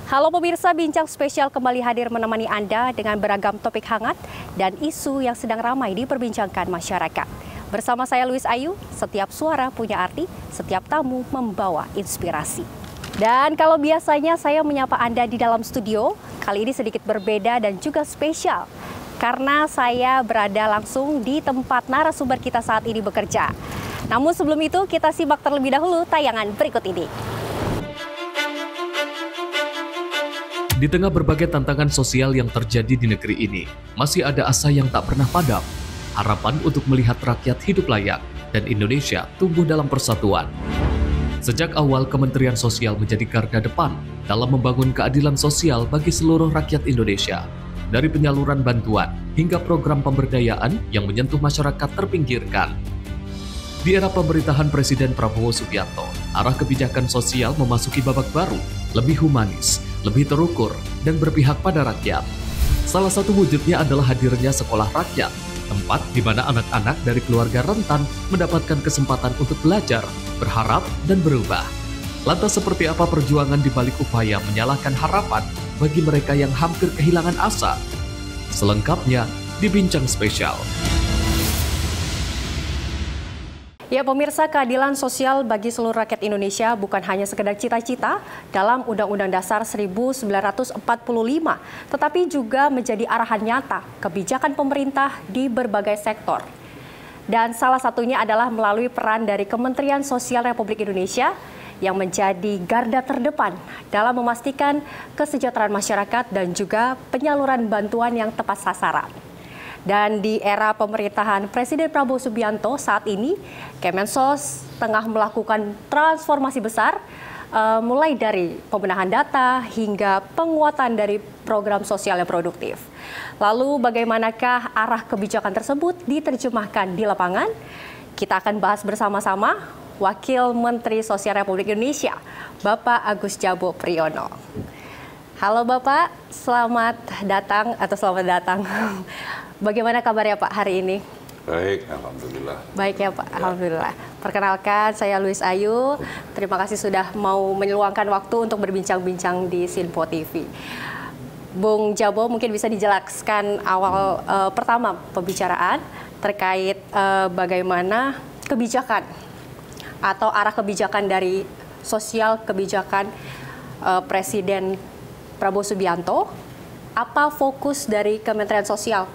Halo pemirsa, Bincang Spesial kembali hadir menemani Anda dengan beragam topik hangat dan isu yang sedang ramai diperbincangkan masyarakat. Bersama saya Louis Ayu, setiap suara punya arti, setiap tamu membawa inspirasi. Dan kalau biasanya saya menyapa Anda di dalam studio, kali ini sedikit berbeda dan juga spesial. Karena saya berada langsung di tempat narasumber kita saat ini bekerja. Namun sebelum itu, kita simak terlebih dahulu tayangan berikut ini. Di tengah berbagai tantangan sosial yang terjadi di negeri ini, masih ada asa yang tak pernah padam. Harapan untuk melihat rakyat hidup layak dan Indonesia tumbuh dalam persatuan. Sejak awal, Kementerian Sosial menjadi garda depan dalam membangun keadilan sosial bagi seluruh rakyat Indonesia. Dari penyaluran bantuan hingga program pemberdayaan yang menyentuh masyarakat terpinggirkan. Di era pemerintahan Presiden Prabowo Subianto, arah kebijakan sosial memasuki babak baru, lebih humanis, lebih terukur, dan berpihak pada rakyat. Salah satu wujudnya adalah hadirnya sekolah rakyat, tempat di mana anak-anak dari keluarga rentan mendapatkan kesempatan untuk belajar, berharap, dan berubah. Lantas seperti apa perjuangan di balik upaya menyalakan harapan bagi mereka yang hampir kehilangan asa? Selengkapnya di Bincang Spesial. Ya pemirsa, keadilan sosial bagi seluruh rakyat Indonesia bukan hanya sekedar cita-cita dalam Undang-Undang Dasar 1945, tetapi juga menjadi arahan nyata kebijakan pemerintah di berbagai sektor. Dan salah satunya adalah melalui peran dari Kementerian Sosial Republik Indonesia yang menjadi garda terdepan dalam memastikan kesejahteraan masyarakat dan juga penyaluran bantuan yang tepat sasaran. Dan di era pemerintahan Presiden Prabowo Subianto saat ini, Kemensos tengah melakukan transformasi besar, mulai dari pembenahan data hingga penguatan dari program sosial yang produktif. Lalu bagaimanakah arah kebijakan tersebut diterjemahkan di lapangan? Kita akan bahas bersama-sama Wakil Menteri Sosial Republik Indonesia, Bapak Agus Jabo Priyono. Halo Bapak, selamat datang. Bagaimana kabarnya Pak hari ini? Baik, alhamdulillah. Baik ya Pak, alhamdulillah. Perkenalkan, saya Louis Ayu. Terima kasih sudah mau meluangkan waktu untuk berbincang-bincang di Sinpo TV. Bung Jabo, mungkin bisa dijelaskan awal pertama pembicaraan terkait bagaimana kebijakan atau arah kebijakan dari sosial kebijakan Presiden Prabowo Subianto. Apa fokus dari Kementerian Sosial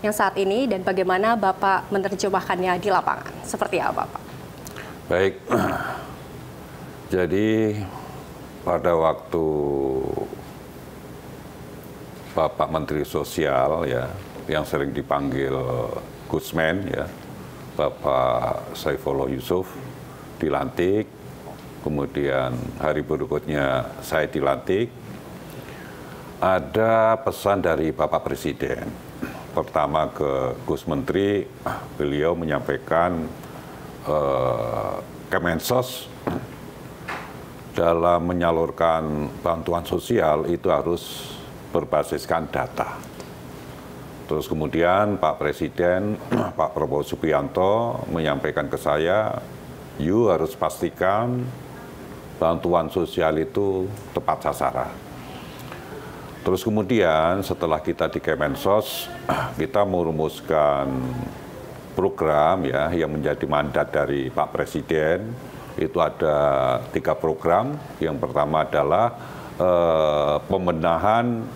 yang saat ini dan bagaimana Bapak menerjemahkannya di lapangan? Seperti apa, Pak? Baik, jadi pada waktu Bapak Menteri Sosial ya, yang sering dipanggil Gusmen ya, Bapak Saifullah Yusuf dilantik, kemudian hari berikutnya saya dilantik, ada pesan dari Bapak Presiden. Pertama ke Gus Menteri, beliau menyampaikan Kemensos dalam menyalurkan bantuan sosial itu harus berbasiskan data. Terus kemudian Pak Presiden, Pak Prabowo Subianto menyampaikan ke saya, you harus pastikan bantuan sosial itu tepat sasaran. Terus kemudian setelah kita di Kemensos, kita merumuskan program ya yang menjadi mandat dari Pak Presiden. Itu ada 3 program. Yang pertama adalah pembenahan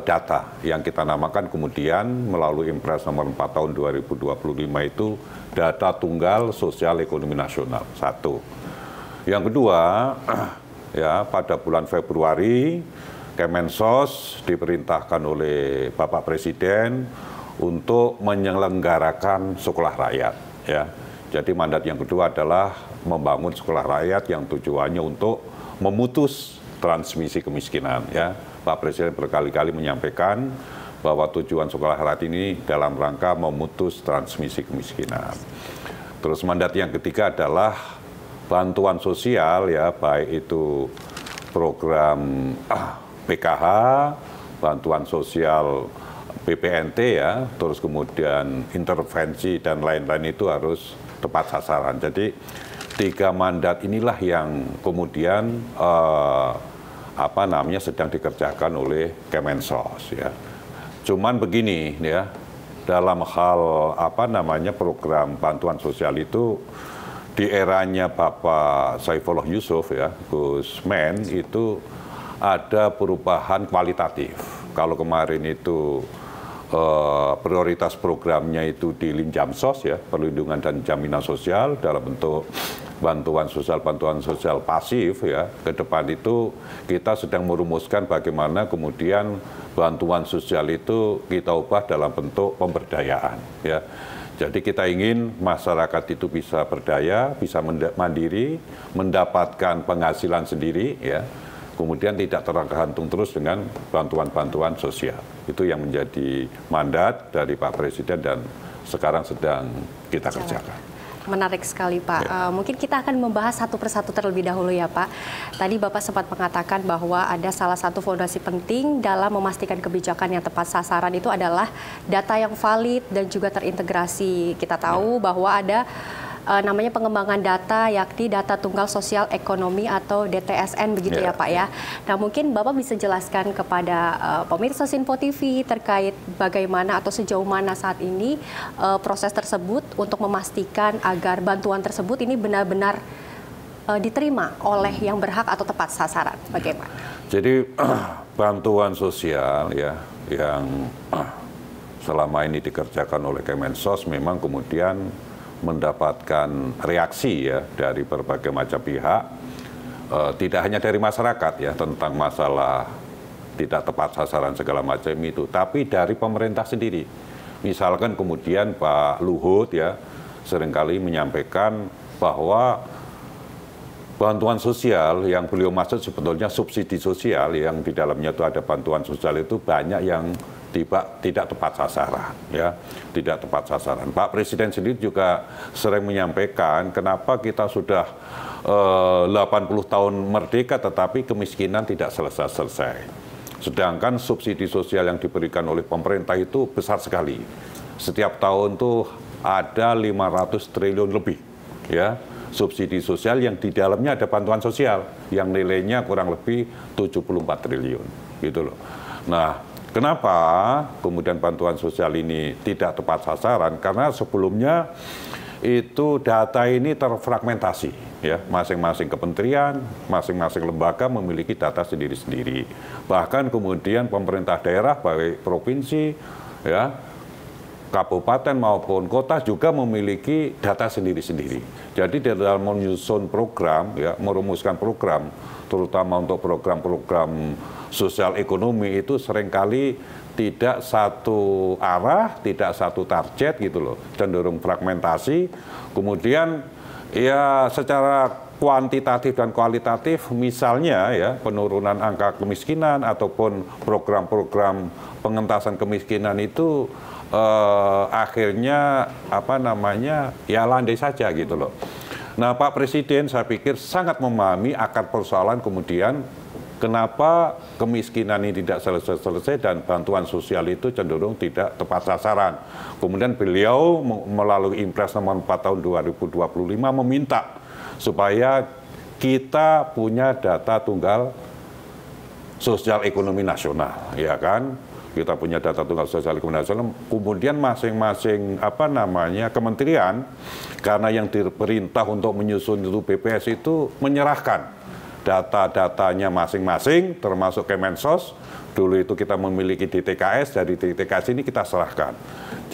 data yang kita namakan kemudian melalui Impres nomor 4 tahun 2025 itu data tunggal sosial ekonomi nasional. 1. Yang kedua, ya pada bulan Februari Kemensos diperintahkan oleh Bapak Presiden untuk menyelenggarakan sekolah rakyat. Ya, jadi mandat yang kedua adalah membangun sekolah rakyat yang tujuannya untuk memutus transmisi kemiskinan. Ya, Pak Presiden berkali-kali menyampaikan bahwa tujuan sekolah rakyat ini dalam rangka memutus transmisi kemiskinan. Terus mandat yang ketiga adalah bantuan sosial ya, baik itu program PKH, bantuan sosial BPNT ya, terus kemudian intervensi dan lain-lain itu harus tepat sasaran. Jadi 3 mandat inilah yang kemudian sedang dikerjakan oleh Kemensos ya. Cuman begini ya, dalam hal program bantuan sosial itu di eranya Bapak Saifullah Yusuf ya, Gus Men, itu ada perubahan kualitatif. Kalau kemarin itu prioritas programnya itu di Linjamsos ya, perlindungan dan jaminan sosial dalam bentuk bantuan sosial pasif ya. Ke depan itu kita sedang merumuskan bagaimana kemudian bantuan sosial itu kita ubah dalam bentuk pemberdayaan ya. Jadi kita ingin masyarakat itu bisa berdaya, bisa mandiri, mendapatkan penghasilan sendiri ya. Kemudian tidak tergantung terus dengan bantuan-bantuan sosial. Itu yang menjadi mandat dari Pak Presiden dan sekarang sedang kita kerjakan. Menarik sekali Pak. Ya. Mungkin kita akan membahas satu persatu terlebih dahulu ya Pak. Tadi Bapak sempat mengatakan bahwa ada salah satu fondasi penting dalam memastikan kebijakan yang tepat sasaran itu adalah data yang valid dan juga terintegrasi. Kita tahu bahwa ada namanya pengembangan data, yakni data tunggal sosial ekonomi atau DTSN begitu ya Pak ya. Nah mungkin Bapak bisa jelaskan kepada pemirsa Sinpo TV terkait bagaimana atau sejauh mana saat ini proses tersebut untuk memastikan agar bantuan tersebut ini benar-benar diterima oleh yang berhak atau tepat sasaran. Bagaimana? Jadi bantuan sosial ya yang selama ini dikerjakan oleh Kemensos memang kemudian mendapatkan reaksi ya dari berbagai macam pihak, tidak hanya dari masyarakat ya tentang masalah tidak tepat sasaran segala macam itu, tapi dari pemerintah sendiri. Misalkan kemudian Pak Luhut ya seringkali menyampaikan bahwa bantuan sosial yang beliau maksud sebetulnya subsidi sosial yang di dalamnya itu ada bantuan sosial itu banyak yang tidak tepat sasaran ya, tidak tepat sasaran. Pak Presiden sendiri juga sering menyampaikan kenapa kita sudah 80 tahun merdeka tetapi kemiskinan tidak selesai-selesai. Sedangkan subsidi sosial yang diberikan oleh pemerintah itu besar sekali. Setiap tahun tuh ada 500 triliun lebih ya subsidi sosial yang di dalamnya ada bantuan sosial yang nilainya kurang lebih 74 triliun gitu loh. Nah, kenapa kemudian bantuan sosial ini tidak tepat sasaran? Karena sebelumnya itu data ini terfragmentasi, ya, masing-masing kementerian, masing-masing lembaga memiliki data sendiri-sendiri. Bahkan kemudian pemerintah daerah baik provinsi, ya, kabupaten maupun kota juga memiliki data sendiri-sendiri. Jadi dalam menyusun program, ya, merumuskan program, terutama untuk program-program sosial ekonomi itu seringkali tidak satu arah, tidak satu target gitu loh, cenderung fragmentasi. Kemudian ya secara kuantitatif dan kualitatif, misalnya ya penurunan angka kemiskinan ataupun program-program pengentasan kemiskinan itu akhirnya ya landai saja gitu loh. Nah, Pak Presiden saya pikir sangat memahami akar persoalan kemudian kenapa kemiskinan ini tidak selesai-selesai dan bantuan sosial itu cenderung tidak tepat sasaran. Kemudian beliau melalui Impres nomor 4 tahun 2025 meminta supaya kita punya data tunggal sosial ekonomi nasional, ya kan? Kita punya data tunggal sosial ekonomi nasional, kemudian masing-masing kementerian, karena yang diperintah untuk menyusun itu BPS itu menyerahkan data-datanya masing-masing, termasuk Kemensos. Dulu itu kita memiliki DTKS, dari DTKS ini kita serahkan.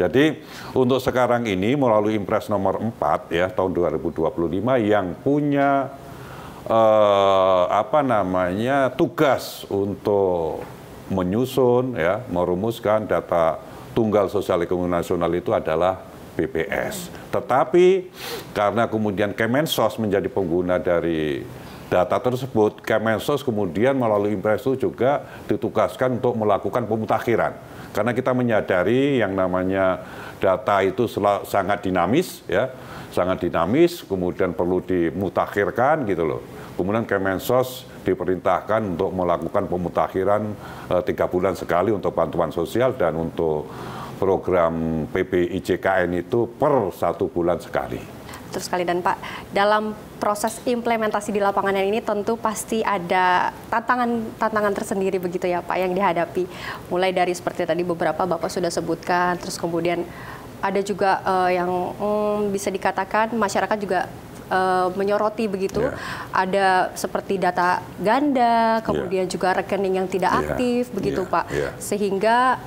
Jadi untuk sekarang ini melalui Impres nomor 4 ya tahun 2025 yang punya tugas untuk menyusun ya, merumuskan data tunggal sosial ekonomi nasional itu adalah BPS. Tetapi karena kemudian Kemensos menjadi pengguna dari data tersebut, Kemensos kemudian melalui Impres itu juga ditugaskan untuk melakukan pemutakhiran. Karena kita menyadari yang namanya data itu sangat dinamis ya, sangat dinamis, kemudian perlu dimutakhirkan gitu loh. Kemudian Kemensos diperintahkan untuk melakukan pemutakhiran 3 bulan sekali untuk bantuan sosial dan untuk program PPIJKN itu per 1 bulan sekali. Betul sekali, dan Pak, dalam proses implementasi di lapangan ini tentu pasti ada tantangan tersendiri begitu ya Pak yang dihadapi. Mulai dari seperti tadi beberapa Bapak sudah sebutkan, terus kemudian ada juga yang bisa dikatakan masyarakat juga menyoroti begitu, ada seperti data ganda, kemudian juga rekening yang tidak aktif begitu Pak, sehingga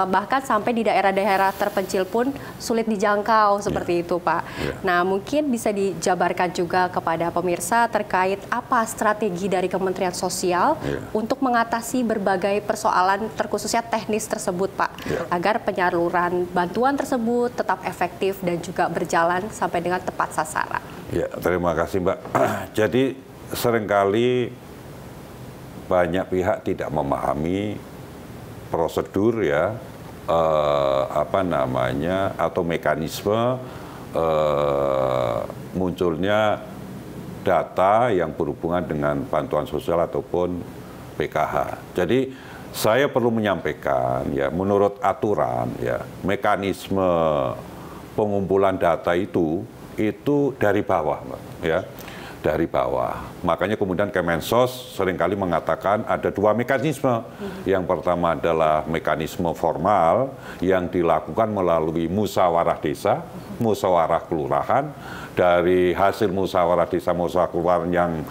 bahkan sampai di daerah-daerah terpencil pun sulit dijangkau seperti itu Pak. Nah, mungkin bisa dijabarkan juga kepada pemirsa terkait apa strategi dari Kementerian Sosial untuk mengatasi berbagai persoalan terkhususnya teknis tersebut Pak, agar penyaluran bantuan tersebut tetap efektif dan juga berjalan sampai dengan tepat sasaran. Ya, terima kasih Mbak. Jadi seringkali banyak pihak tidak memahami prosedur ya, atau mekanisme munculnya data yang berhubungan dengan bantuan sosial ataupun PKH. Jadi saya perlu menyampaikan ya, menurut aturan ya, mekanisme pengumpulan data itu dari bawah, Mbak, ya, dari bawah. Makanya kemudian Kemensos seringkali mengatakan ada dua mekanisme. Yang pertama adalah mekanisme formal yang dilakukan melalui musyawarah desa, musyawarah kelurahan. Dari hasil musyawarah desa, musyawarah kelurahan yang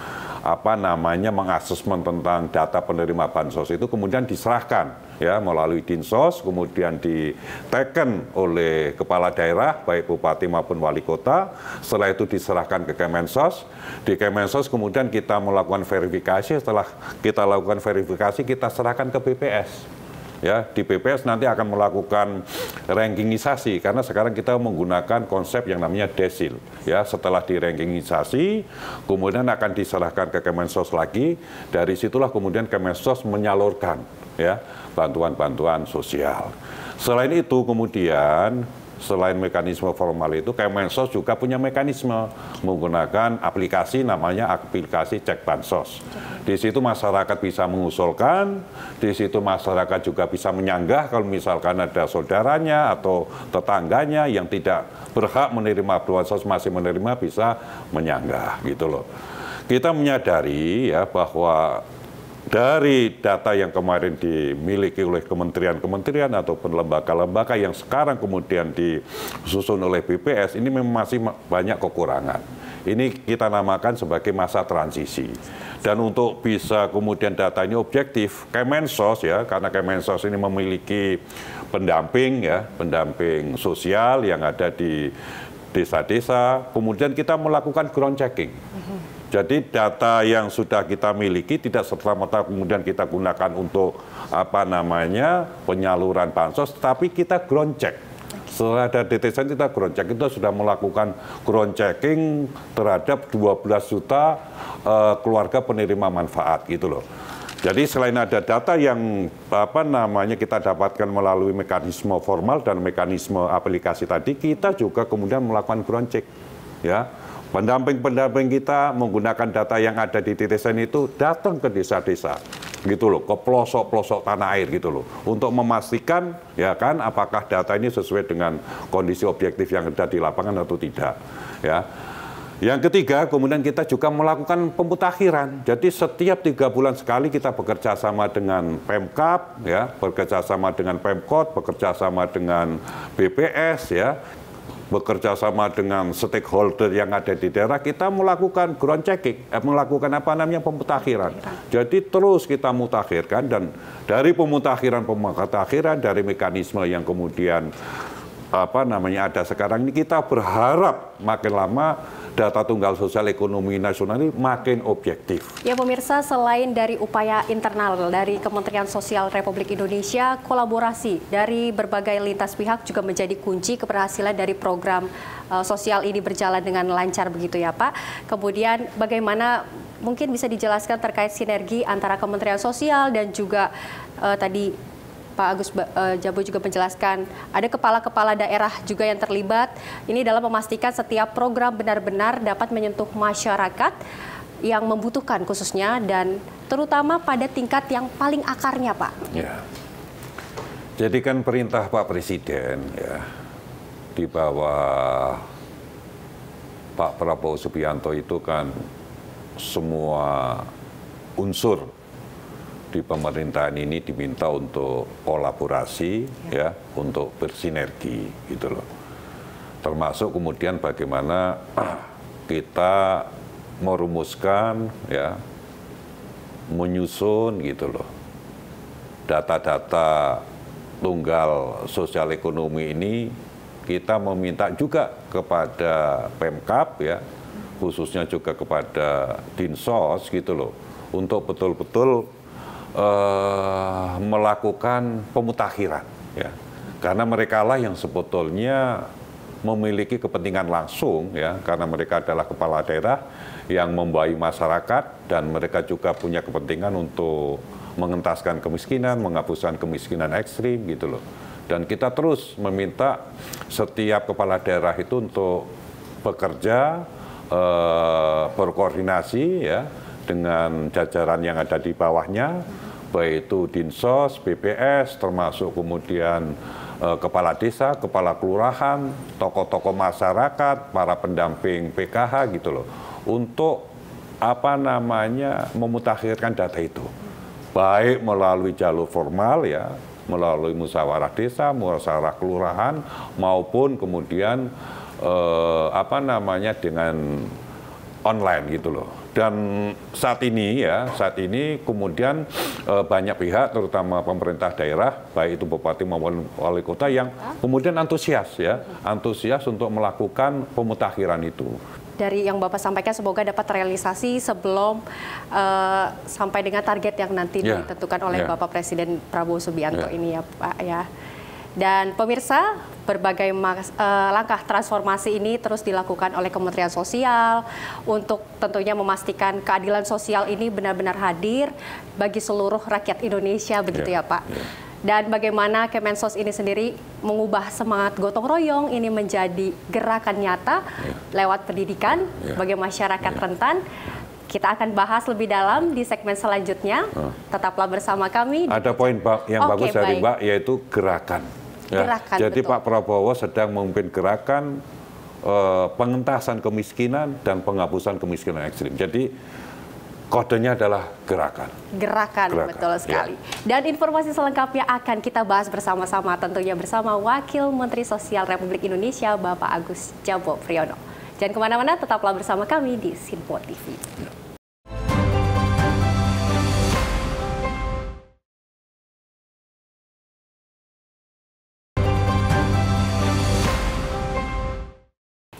mengasesmen tentang data penerima bansos itu kemudian diserahkan ya melalui Dinsos, kemudian diteken oleh kepala daerah baik bupati maupun wali kota. Setelah itu diserahkan ke Kemensos. Di Kemensos kemudian kita melakukan verifikasi. Setelah kita lakukan verifikasi, kita serahkan ke BPS. Ya, di BPS nanti akan melakukan rankingisasi karena sekarang kita menggunakan konsep yang namanya desil. Ya, setelah dirankingisasi, kemudian akan diserahkan ke Kemensos lagi. Dari situlah kemudian Kemensos menyalurkan ya bantuan-bantuan sosial. Selain itu kemudian selain mekanisme formal itu, Kemensos juga punya mekanisme menggunakan aplikasi namanya aplikasi Cek Bansos. Di situ masyarakat bisa mengusulkan, di situ masyarakat juga bisa menyanggah kalau misalkan ada saudaranya atau tetangganya yang tidak berhak menerima bansos masih menerima, bisa menyanggah gitu loh. Kita menyadari ya bahwa dari data yang kemarin dimiliki oleh kementerian-kementerian ataupun lembaga-lembaga yang sekarang kemudian disusun oleh BPS, ini memang masih banyak kekurangan. Ini kita namakan sebagai masa transisi. Dan untuk bisa kemudian data ini objektif, Kemensos ya, karena Kemensos ini memiliki pendamping ya, pendamping sosial yang ada di desa-desa, kemudian kita melakukan ground checking. Jadi data yang sudah kita miliki tidak serta-merta kemudian kita gunakan untuk penyaluran bansos, tapi kita ground check. Setelah ada detesan kita ground check, kita sudah melakukan ground checking terhadap 12 juta keluarga penerima manfaat gitu loh. Jadi selain ada data yang kita dapatkan melalui mekanisme formal dan mekanisme aplikasi tadi, kita juga kemudian melakukan ground check ya. Pendamping-pendamping kita menggunakan data yang ada di desa itu datang ke desa-desa gitu loh, ke pelosok-pelosok tanah air gitu loh, untuk memastikan ya kan apakah data ini sesuai dengan kondisi objektif yang ada di lapangan atau tidak ya. Yang ketiga, kemudian kita juga melakukan pemutakhiran. Jadi setiap 3 bulan sekali kita bekerja sama dengan Pemkab ya, bekerja sama dengan Pemkot, bekerja sama dengan BPS ya, bekerja sama dengan stakeholder yang ada di daerah, kita melakukan ground checking, melakukan pemutakhiran. Jadi terus kita mutakhirkan, dan dari pemutakhiran dari mekanisme yang kemudian ada sekarang ini, kita berharap makin lama data tunggal sosial ekonomi nasional ini makin objektif. Ya pemirsa, selain dari upaya internal dari Kementerian Sosial Republik Indonesia, kolaborasi dari berbagai lintas pihak juga menjadi kunci keberhasilan dari program sosial ini berjalan dengan lancar begitu ya Pak. Kemudian bagaimana mungkin bisa dijelaskan terkait sinergi antara Kementerian Sosial dan juga tadi Pak Agus Jabo juga menjelaskan ada kepala-kepala daerah juga yang terlibat ini dalam memastikan setiap program benar-benar dapat menyentuh masyarakat yang membutuhkan khususnya dan terutama pada tingkat yang paling akarnya Pak. Ya. Jadi kan perintah Pak Presiden ya di bawah Pak Prabowo Subianto itu kan semua unsur di pemerintahan ini diminta untuk kolaborasi ya, untuk bersinergi gitu loh. Termasuk kemudian bagaimana kita merumuskan ya, menyusun gitu loh data-data tunggal sosial ekonomi ini. Kita meminta juga kepada Pemkab ya, khususnya juga kepada Dinsos gitu loh, untuk betul-betul melakukan pemutakhiran ya, karena mereka lah yang sebetulnya memiliki kepentingan langsung ya, karena mereka adalah kepala daerah yang membawahi masyarakat dan mereka juga punya kepentingan untuk mengentaskan kemiskinan, menghapuskan kemiskinan ekstrim gitu loh. Dan kita terus meminta setiap kepala daerah itu untuk bekerja, berkoordinasi ya dengan jajaran yang ada di bawahnya, baik itu Dinsos, BPS, termasuk kemudian kepala desa, kepala kelurahan, tokoh-tokoh masyarakat, para pendamping PKH gitu loh, untuk memutakhirkan data itu, baik melalui jalur formal ya, melalui musyawarah desa, musyawarah kelurahan, maupun kemudian dengan online gitu loh. Dan saat ini kemudian banyak pihak, terutama pemerintah daerah, baik itu bupati maupun wali kota, yang kemudian antusias untuk melakukan pemutakhiran itu. Dari yang Bapak sampaikan semoga dapat terrealisasi sebelum sampai dengan target yang nanti ditentukan oleh Bapak Presiden Prabowo Subianto ini ya Pak ya. Dan pemirsa, berbagai langkah transformasi ini terus dilakukan oleh Kementerian Sosial untuk tentunya memastikan keadilan sosial ini benar-benar hadir bagi seluruh rakyat Indonesia begitu ya Pak. Dan bagaimana Kemensos ini sendiri mengubah semangat gotong royong ini menjadi gerakan nyata lewat pendidikan bagi masyarakat rentan. Kita akan bahas lebih dalam di segmen selanjutnya. Tetaplah bersama kami. Ada poin yang bagus dari Mbak, yaitu gerakan. Gerakan, jadi betul. Pak Prabowo sedang memimpin gerakan pengentasan kemiskinan dan penghapusan kemiskinan ekstrim. Jadi kodenya adalah gerakan. Gerakan, betul sekali. Dan informasi selengkapnya akan kita bahas bersama-sama, tentunya bersama Wakil Menteri Sosial Republik Indonesia, Bapak Agus Jabo Priyono. Jangan kemana-mana, tetaplah bersama kami di Sinpo TV.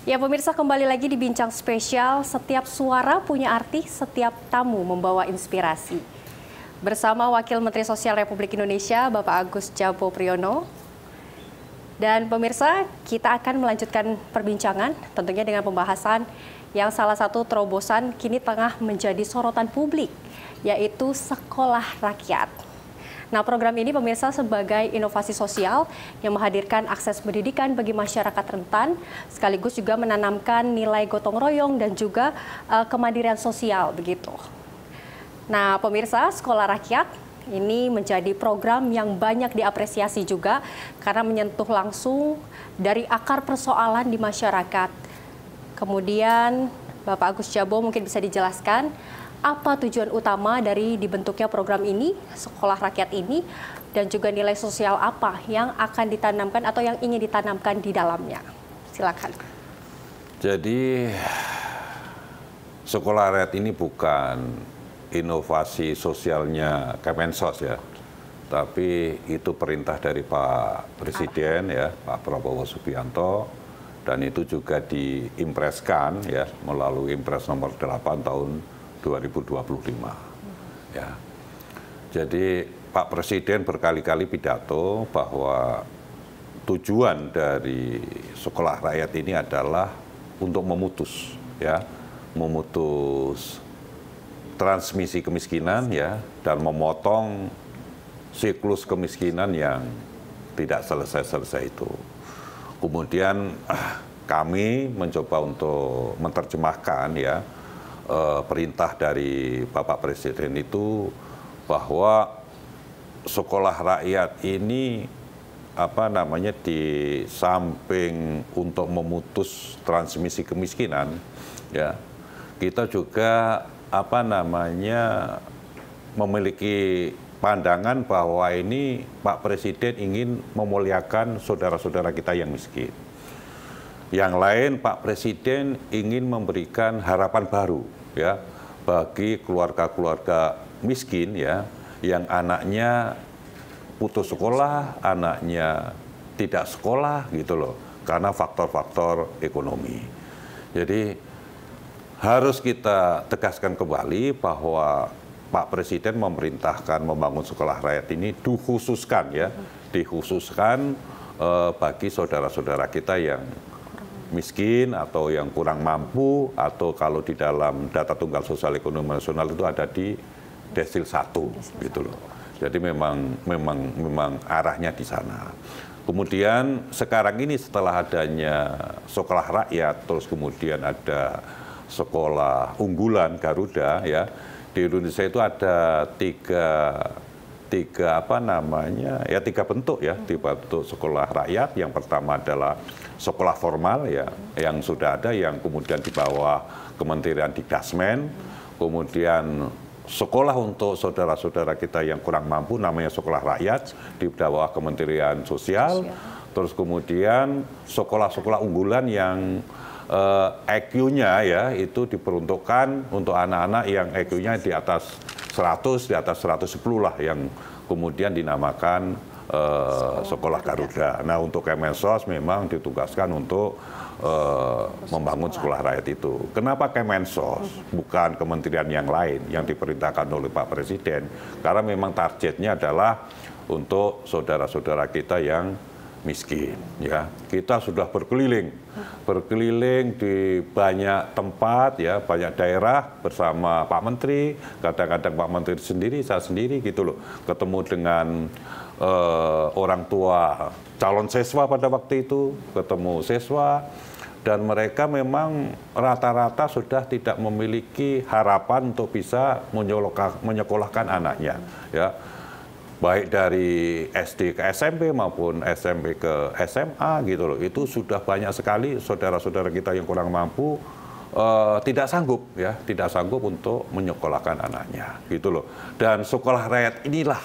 Ya pemirsa, kembali lagi di Bincang Spesial. Setiap suara punya arti, setiap tamu membawa inspirasi. Bersama Wakil Menteri Sosial Republik Indonesia, Bapak Agus Jabo Priyono. Dan pemirsa, kita akan melanjutkan perbincangan tentunya dengan pembahasan yang salah satu terobosan kini tengah menjadi sorotan publik, yaitu sekolah rakyat. Nah, program ini pemirsa sebagai inovasi sosial yang menghadirkan akses pendidikan bagi masyarakat rentan, sekaligus juga menanamkan nilai gotong royong dan juga kemandirian sosial begitu. Nah, pemirsa, sekolah rakyat ini menjadi program yang banyak diapresiasi juga karena menyentuh langsung dari akar persoalan di masyarakat. Kemudian Bapak Agus Jabo mungkin bisa dijelaskan apa tujuan utama dari dibentuknya program ini, sekolah rakyat ini, dan juga nilai sosial apa yang akan ditanamkan atau yang ingin ditanamkan di dalamnya. Silakan. Jadi sekolah rakyat ini bukan inovasi sosialnya Kemensos ya, tapi itu perintah dari Pak Presiden ya, Pak Prabowo Subianto, dan itu juga diimpreskan ya melalui Impres nomor 8 tahun 2025. Ya. Jadi Pak Presiden berkali-kali pidato bahwa tujuan dari sekolah rakyat ini adalah untuk memutus transmisi kemiskinan ya, dan memotong siklus kemiskinan yang tidak selesai-selesai itu. Kemudian kami mencoba untuk menerjemahkan ya perintah dari Bapak Presiden itu bahwa sekolah rakyat ini di samping untuk memutus transmisi kemiskinan, ya, kita juga memiliki pandangan bahwa ini Pak Presiden ingin memuliakan saudara-saudara kita yang miskin. Yang lain, Pak Presiden ingin memberikan harapan baru, ya, bagi keluarga-keluarga miskin, ya, yang anaknya putus sekolah, anaknya tidak sekolah, gitu loh, karena faktor-faktor ekonomi. Jadi harus kita tegaskan kembali bahwa Pak Presiden memerintahkan membangun sekolah rakyat ini dikhususkan bagi saudara-saudara kita yang miskin atau yang kurang mampu, atau kalau di dalam data tunggal sosial ekonomi nasional itu ada di desil 1, gitu loh. Jadi memang arahnya di sana. Kemudian sekarang ini setelah adanya sekolah rakyat, terus kemudian ada sekolah unggulan Garuda, ya. Di Indonesia itu ada tiga bentuk, ya, tiga bentuk sekolah rakyat. Yang pertama adalah sekolah formal, ya, yang sudah ada, yang kemudian di bawah Kementerian Dikdasmen. Kemudian sekolah untuk saudara-saudara kita yang kurang mampu namanya sekolah rakyat di bawah Kementerian Sosial. Terus kemudian sekolah-sekolah unggulan yang EQ-nya, ya, itu diperuntukkan untuk anak-anak yang EQ-nya di atas 100, di atas 110 lah, yang kemudian dinamakan sekolah Garuda. Nah, untuk Kemensos memang ditugaskan untuk membangun sekolah rakyat itu. Kenapa Kemensos, bukan kementerian yang lain yang diperintahkan oleh Pak Presiden? Karena memang targetnya adalah untuk saudara-saudara kita yang miskin, ya. Kita sudah berkeliling di banyak tempat, ya, banyak daerah bersama Pak Menteri, kadang-kadang Pak Menteri sendiri, saya sendiri, gitu loh, ketemu dengan orang tua calon siswa pada waktu itu, ketemu siswa, dan mereka memang rata-rata sudah tidak memiliki harapan untuk bisa menyekolahkan anaknya, ya. Baik dari SD ke SMP maupun SMP ke SMA, gitu loh. Itu sudah banyak sekali saudara-saudara kita yang kurang mampu tidak sanggup, ya, tidak sanggup untuk menyekolahkan anaknya, gitu loh. Dan sekolah rakyat inilah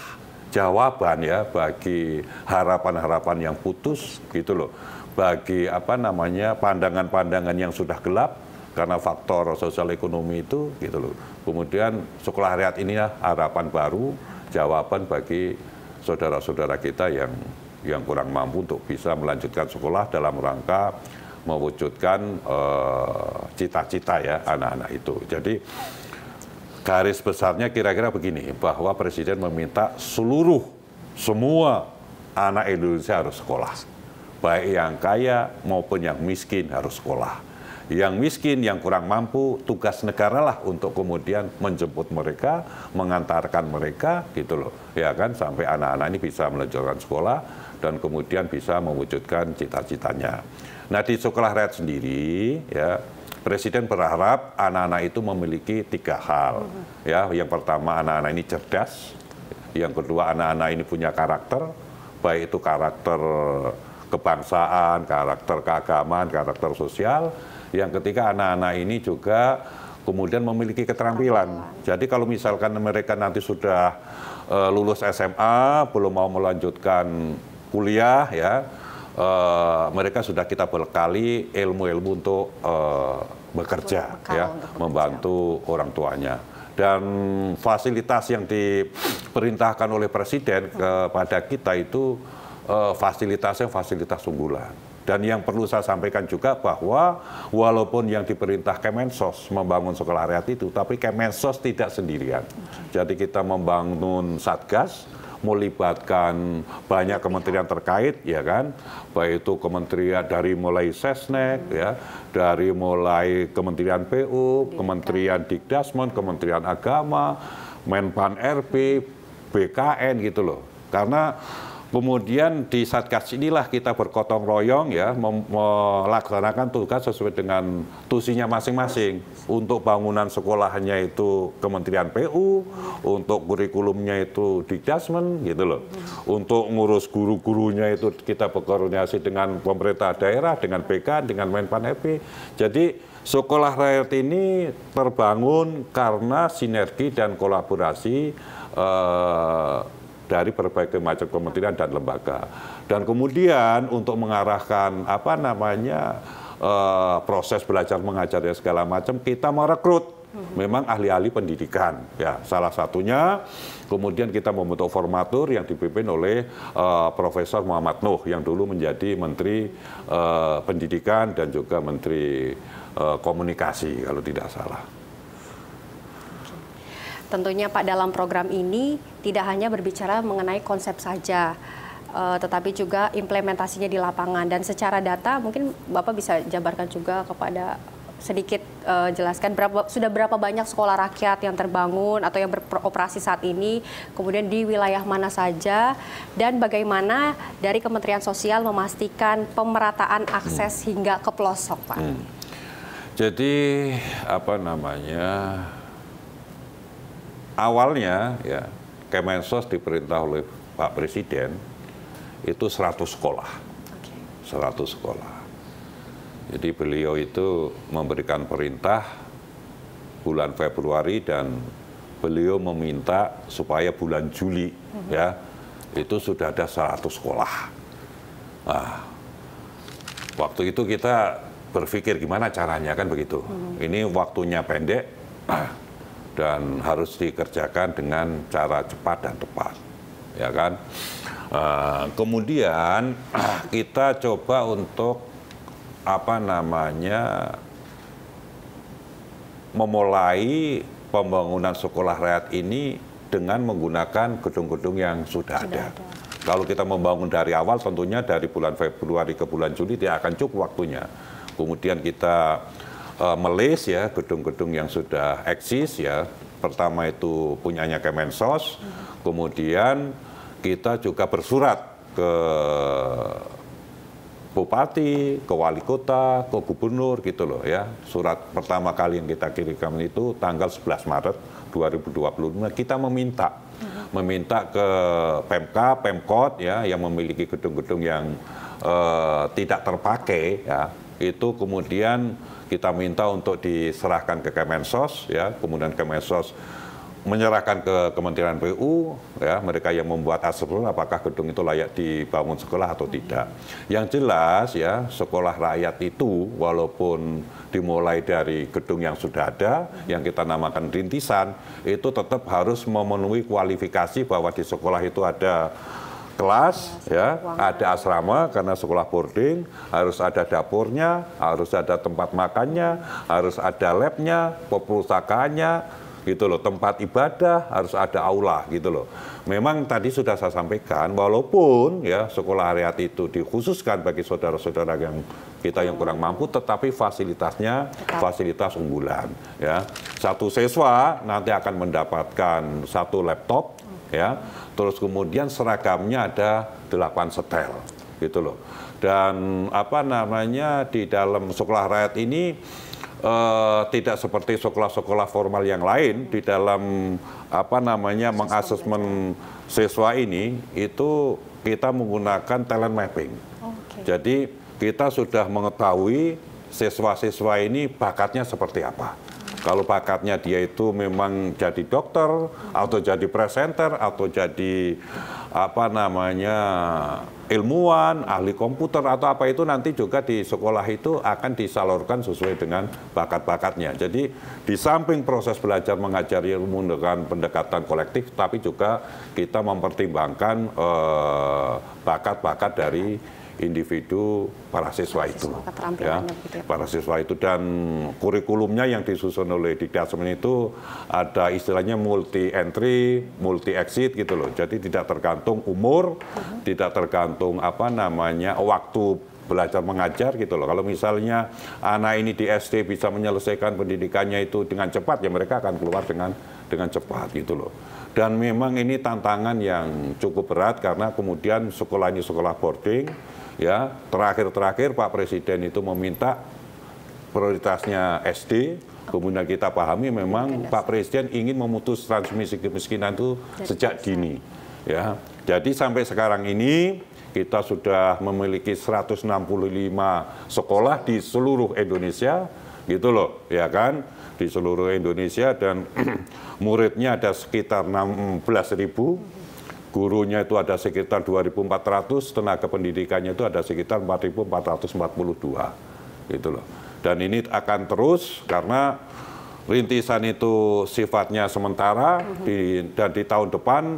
jawaban, ya, bagi harapan-harapan yang putus, gitu loh. Bagi pandangan-pandangan yang sudah gelap karena faktor sosial ekonomi itu, gitu loh. Kemudian sekolah rakyat inilah harapan baru, jawaban bagi saudara-saudara kita yang kurang mampu untuk bisa melanjutkan sekolah dalam rangka mewujudkan cita-cita, ya, anak-anak itu. Jadi garis besarnya kira-kira begini, bahwa Presiden meminta semua anak Indonesia harus sekolah. Baik yang kaya maupun yang miskin harus sekolah. Yang miskin, yang kurang mampu, tugas negara lah untuk kemudian menjemput mereka, mengantarkan mereka, gitu loh, ya kan, sampai anak-anak ini bisa melanjutkan sekolah dan kemudian bisa mewujudkan cita-citanya. Nah, di sekolah rakyat sendiri, ya, Presiden berharap anak-anak itu memiliki 3 hal, ya. Yang pertama, anak-anak ini cerdas. Yang kedua, anak-anak ini punya karakter, baik itu karakter kebangsaan, karakter keagamaan, karakter sosial. Yang ketiga, anak-anak ini juga kemudian memiliki keterampilan. Jadi kalau misalkan mereka nanti sudah lulus SMA, belum mau melanjutkan kuliah, ya, mereka sudah kita bekali ilmu-ilmu untuk bekerja, ya, membantu orang tuanya. Dan fasilitas yang diperintahkan oleh Presiden kepada kita itu fasilitasnya fasilitas unggulan. Dan yang perlu saya sampaikan juga bahwa walaupun yang diperintah Kemensos membangun sekolah rakyat itu, tapi Kemensos tidak sendirian. Jadi kita membangun Satgas, melibatkan banyak kementerian terkait, ya kan, baik itu kementerian dari mulai Sesnek, ya, dari mulai Kementerian PU, Kementerian Dikdasmen, Kementerian Agama, Menpan RB, BKN, gitu loh. Karena Kemudian di Satgas inilah kita bergotong royong ya melaksanakan tugas sesuai dengan tusinya masing-masing. Untuk bangunan sekolahnya itu Kementerian PU, untuk kurikulumnya itu Dikdasmen gitu loh. Untuk ngurus guru-gurunya itu kita berkoordinasi dengan pemerintah daerah, dengan BK, dengan Menpan RB. Jadi Sekolah Rakyat ini terbangun karena sinergi dan kolaborasi dari berbagai macam kementerian dan lembaga. Dan kemudian untuk mengarahkan proses belajar mengajar dan segala macam, kita merekrut memang ahli-ahli pendidikan. Ya, salah satunya kemudian kita membentuk formatur yang dipimpin oleh Profesor Muhammad Nuh yang dulu menjadi Menteri Pendidikan dan juga Menteri Komunikasi kalau tidak salah. Tentunya Pak, dalam program ini tidak hanya berbicara mengenai konsep saja, tetapi juga implementasinya di lapangan. Dan secara data mungkin Bapak bisa jabarkan juga kepada sedikit jelaskan sudah berapa banyak sekolah rakyat yang terbangun atau yang beroperasi saat ini, kemudian di wilayah mana saja, dan bagaimana dari Kementerian Sosial memastikan pemerataan akses hingga ke pelosok, Pak. Jadi awalnya ya Kemensos diperintah oleh Pak Presiden itu 100 sekolah. 100 sekolah. Jadi beliau itu memberikan perintah bulan Februari dan beliau meminta supaya bulan Juli ya itu sudah ada 100 sekolah. Nah, waktu itu kita berpikir gimana caranya kan begitu. Ini waktunya pendek dan harus dikerjakan dengan cara cepat dan tepat, ya kan. Kemudian kita coba untuk memulai pembangunan sekolah rakyat ini dengan menggunakan gedung-gedung yang sudah ada. Kalau kita membangun dari awal, tentunya dari bulan Februari ke bulan Juli tidak akan cukup waktunya. Kemudian kita melis ya gedung-gedung yang sudah eksis ya. Pertama itu punyanya Kemensos, kemudian kita juga bersurat ke bupati, ke wali kota, ke gubernur gitu loh ya. Surat pertama kali yang kita kirimkan itu tanggal 11 Maret 2025 kita meminta ke Pemka, Pemkot ya yang memiliki gedung-gedung yang tidak terpakai ya. Itu kemudian kita minta untuk diserahkan ke Kemensos ya, kemudian Kemensos menyerahkan ke Kementerian PU ya, mereka yang membuat assessment apakah gedung itu layak dibangun sekolah atau tidak. Yang jelas ya, sekolah rakyat itu walaupun dimulai dari gedung yang sudah ada yang kita namakan rintisan, itu tetap harus memenuhi kualifikasi bahwa di sekolah itu ada kelas, ya, ada asrama karena sekolah boarding, harus ada dapurnya, harus ada tempat makannya, harus ada labnya, perpustakaannya, gitu loh, tempat ibadah, harus ada aula, gitu loh. Memang tadi sudah saya sampaikan, walaupun ya sekolah rakyat itu dikhususkan bagi saudara-saudara yang kita yang kurang mampu, tetapi fasilitasnya fasilitas unggulan, ya. Satu siswa nanti akan mendapatkan 1 laptop, ya. Terus kemudian seragamnya ada 8 setel, gitu loh. Dan di dalam sekolah rakyat ini tidak seperti sekolah-sekolah formal yang lain di dalam mengasesmen siswa ini itu kita menggunakan talent mapping. Jadi kita sudah mengetahui siswa-siswa ini bakatnya seperti apa. Kalau bakatnya dia itu memang jadi dokter, atau jadi presenter, atau jadi ilmuwan, ahli komputer, atau apa itu nanti juga di sekolah itu akan disalurkan sesuai dengan bakat-bakatnya. Jadi di samping proses belajar mengajar ilmu dengan pendekatan kolektif, tapi juga kita mempertimbangkan bakat-bakat dari individu para siswa itu, ya, para siswa itu. Dan kurikulumnya yang disusun oleh Dikdasmen itu ada istilahnya multi entry, multi exit gitu loh. Jadi tidak tergantung umur, tidak tergantung waktu belajar mengajar gitu loh. Kalau misalnya anak ini di SD bisa menyelesaikan pendidikannya itu dengan cepat, ya mereka akan keluar dengan cepat gitu loh. Dan memang ini tantangan yang cukup berat karena kemudian sekolah ini sekolah boarding, ya. Terakhir Pak Presiden itu meminta prioritasnya SD. Kemudian kita pahami memang Pak Presiden ingin memutus transmisi kemiskinan itu sejak dini, ya. Jadi sampai sekarang ini kita sudah memiliki 165 sekolah di seluruh Indonesia, gitu loh, ya kan? Di seluruh Indonesia, dan muridnya ada sekitar 16.000, gurunya itu ada sekitar 2.400, tenaga pendidikannya itu ada sekitar 4.442, gitu loh. Dan ini akan terus karena rintisan itu sifatnya sementara, dan di tahun depan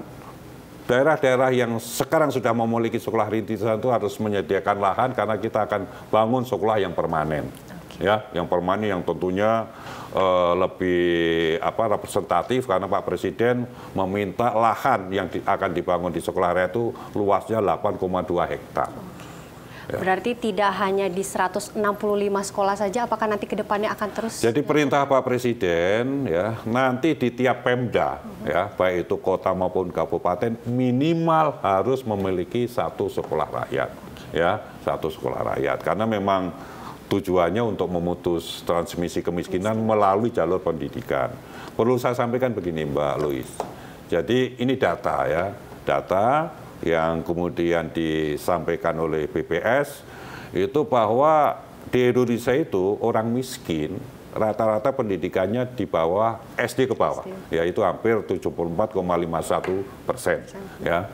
daerah-daerah yang sekarang sudah memiliki sekolah rintisan itu harus menyediakan lahan karena kita akan bangun sekolah yang permanen. Ya, yang permanen yang tentunya lebih representatif karena Pak Presiden meminta lahan yang akan dibangun di sekolah rakyat itu luasnya 8,2 hektar. Ya. Berarti tidak hanya di 165 sekolah saja, apakah nanti ke depannya akan terus? Jadi perintah Pak Presiden ya, nanti di tiap Pemda ya, baik itu kota maupun kabupaten minimal harus memiliki satu sekolah rakyat, ya, satu sekolah rakyat, karena memang tujuannya untuk memutus transmisi kemiskinan melalui jalur pendidikan. Perlu saya sampaikan begini Mbak Lois. Jadi ini data ya, data yang kemudian disampaikan oleh BPS itu bahwa di Indonesia itu orang miskin rata-rata pendidikannya di bawah SD ke bawah, yaitu hampir 74,51%. Ya.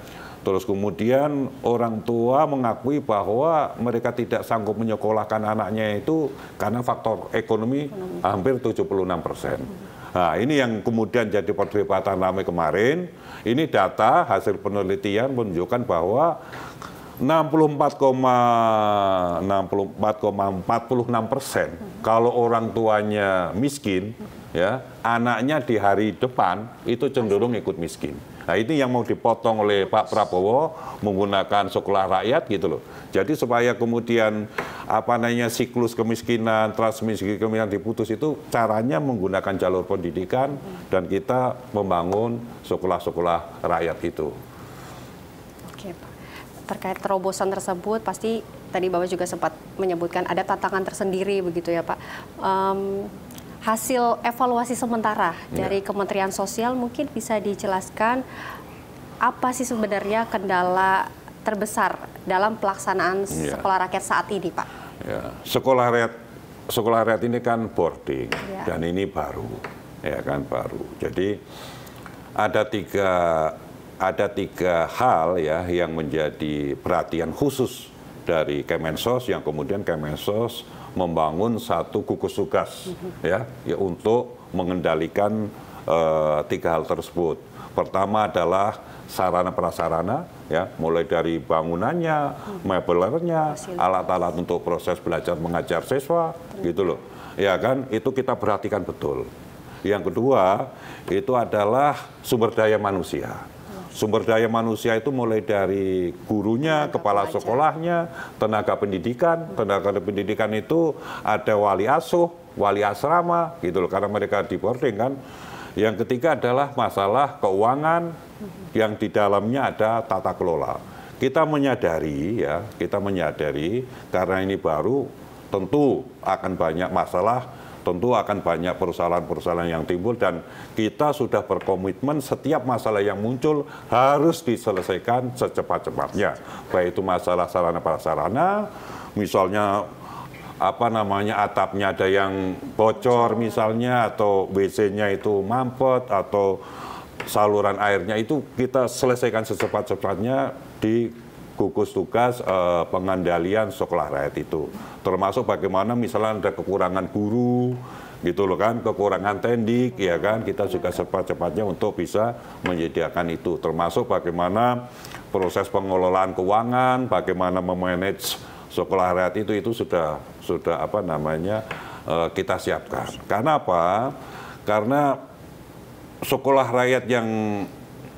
Terus kemudian orang tua mengakui bahwa mereka tidak sanggup menyekolahkan anaknya itu karena faktor ekonomi hampir 76%. Nah, ini yang kemudian jadi perdebatan ramai kemarin. Ini data hasil penelitian menunjukkan bahwa 64,46% kalau orang tuanya miskin, ya, anaknya di hari depan itu cenderung ikut miskin. Nah, ini yang mau dipotong oleh Pak Prabowo menggunakan sekolah rakyat gitu loh. Jadi supaya kemudian siklus kemiskinan, transmisi kemiskinan diputus itu caranya menggunakan jalur pendidikan dan kita membangun sekolah-sekolah rakyat itu. Oke, Pak. Terkait terobosan tersebut pasti tadi Bapak juga sempat menyebutkan ada tantangan tersendiri begitu ya, Pak. Hasil evaluasi sementara dari Kementerian Sosial mungkin bisa dijelaskan apa sih sebenarnya kendala terbesar dalam pelaksanaan sekolah rakyat saat ini, Pak? Ya, sekolah rakyat ini kan boarding dan ini baru, ya kan baru. Jadi ada tiga hal ya yang menjadi perhatian khusus dari Kemensos yang kemudian Kemensos membangun satu gugus tugas ya untuk mengendalikan tiga hal tersebut. Pertama adalah sarana prasarana ya, mulai dari bangunannya, mebelernya, alat-alat untuk proses belajar mengajar siswa gitu loh. Ya kan, itu kita perhatikan betul. Yang kedua, itu adalah sumber daya manusia. Sumber daya manusia itu mulai dari gurunya, kepala sekolahnya, tenaga pendidikan. Tenaga pendidikan itu ada wali asuh, wali asrama, gitu loh, karena mereka di boarding kan. Yang ketiga adalah masalah keuangan, yang di dalamnya ada tata kelola. Kita menyadari karena ini baru, tentu akan banyak masalah. Tentu akan banyak persoalan-persoalan yang timbul dan kita sudah berkomitmen setiap masalah yang muncul harus diselesaikan secepat-cepatnya. Baik itu masalah sarana prasarana, misalnya atapnya ada yang bocor misalnya, atau WC-nya itu mampet, atau saluran airnya itu kita selesaikan secepat-cepatnya di gugus tugas pengendalian sekolah rakyat itu. Termasuk bagaimana misalnya ada kekurangan guru, gitu loh kan, kekurangan tendik, ya kan, kita juga cepat-cepatnya untuk bisa menyediakan itu. Termasuk bagaimana proses pengelolaan keuangan, bagaimana memanage sekolah rakyat itu sudah kita siapkan. Karena apa? Karena sekolah rakyat yang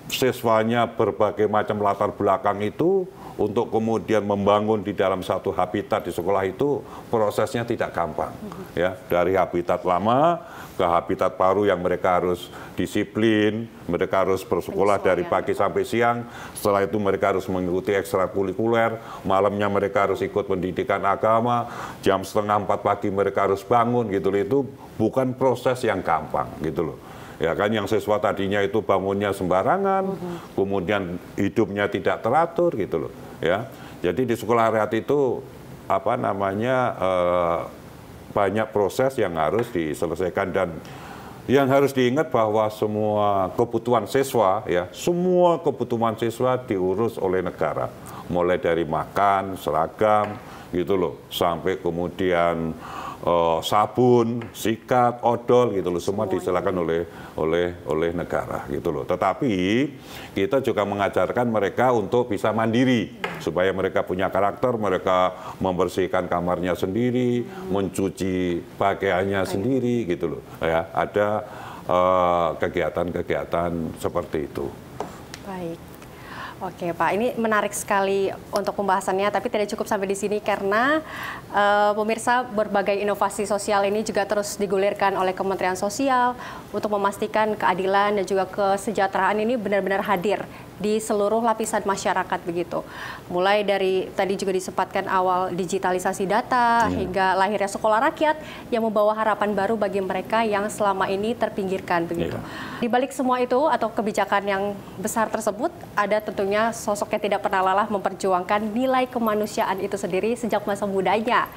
siswanya berbagai macam latar belakang itu untuk kemudian membangun di dalam satu habitat di sekolah itu prosesnya tidak gampang. Ya, dari habitat lama ke habitat baru yang mereka harus disiplin, mereka harus bersekolah dari pagi sampai siang, setelah itu mereka harus mengikuti ekstrakurikuler, malamnya mereka harus ikut pendidikan agama, jam 3:30 pagi mereka harus bangun gitu loh. Itu bukan proses yang gampang gitu loh. Ya kan, yang siswa tadinya itu bangunnya sembarangan, kemudian hidupnya tidak teratur gitu loh. Ya, jadi di sekolah Hayat itu apa namanya banyak proses yang harus diselesaikan, dan yang harus diingat bahwa semua kebutuhan siswa, ya, semua kebutuhan siswa diurus oleh negara, mulai dari makan, seragam, gitu loh, sampai kemudian sabun, sikat, odol, gitu loh, semua disediakan oleh negara, gitu loh. Tetapi kita juga mengajarkan mereka untuk bisa mandiri, supaya mereka punya karakter, mereka membersihkan kamarnya sendiri, mencuci pakaiannya sendiri, gitu loh. Ya, ada kegiatan-kegiatan seperti itu. Baik. Oke Pak, ini menarik sekali untuk pembahasannya, tapi tidak cukup sampai di sini karena pemirsa, berbagai inovasi sosial ini juga terus digulirkan oleh Kementerian Sosial untuk memastikan keadilan dan juga kesejahteraan ini benar-benar hadir di seluruh lapisan masyarakat begitu. Mulai dari tadi juga disempatkan awal digitalisasi data hingga lahirnya sekolah rakyat yang membawa harapan baru bagi mereka yang selama ini terpinggirkan begitu. Di balik semua itu atau kebijakan yang besar tersebut ada tentunya sosok yang tidak pernah lelah memperjuangkan nilai kemanusiaan itu sendiri sejak masa mudanya.